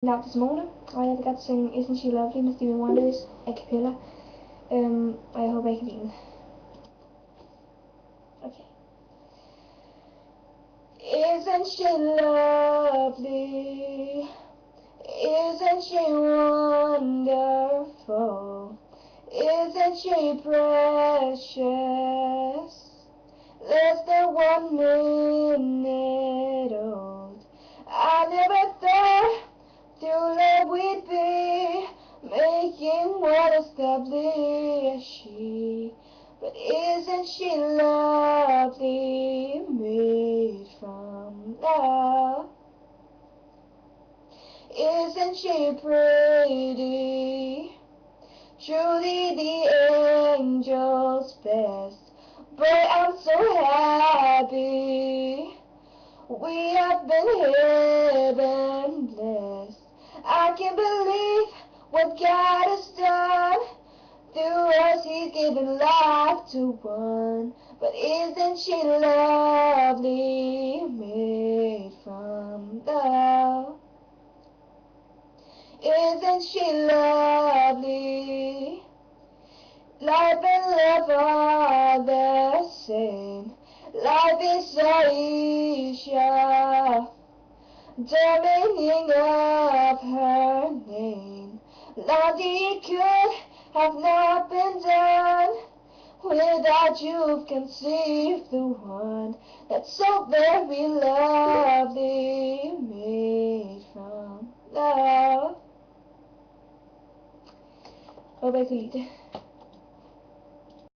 Now this morning I got to sing Isn't She Lovely med Stevie Wonders a cappella. Og jeg håber I kan lide den. Okay. Isn't she lovely? Isn't she wonderful? Isn't she precious? Less than 1 minute old. I never thought through love we'd be making what established she. But isn't she lovely, made from love? Isn't she pretty? Truly the angel's best. But I'm so happy we have been heaven blessed. I can't believe what God has done. Through us He's given life to one. But isn't she lovely, made from love? Isn't she lovely? Life and love are the same. Life is Aisha, the meaning of her name. Lottie could have not been done without you've conceived the one that's so very lovely, made from love. Håber I kan lide det.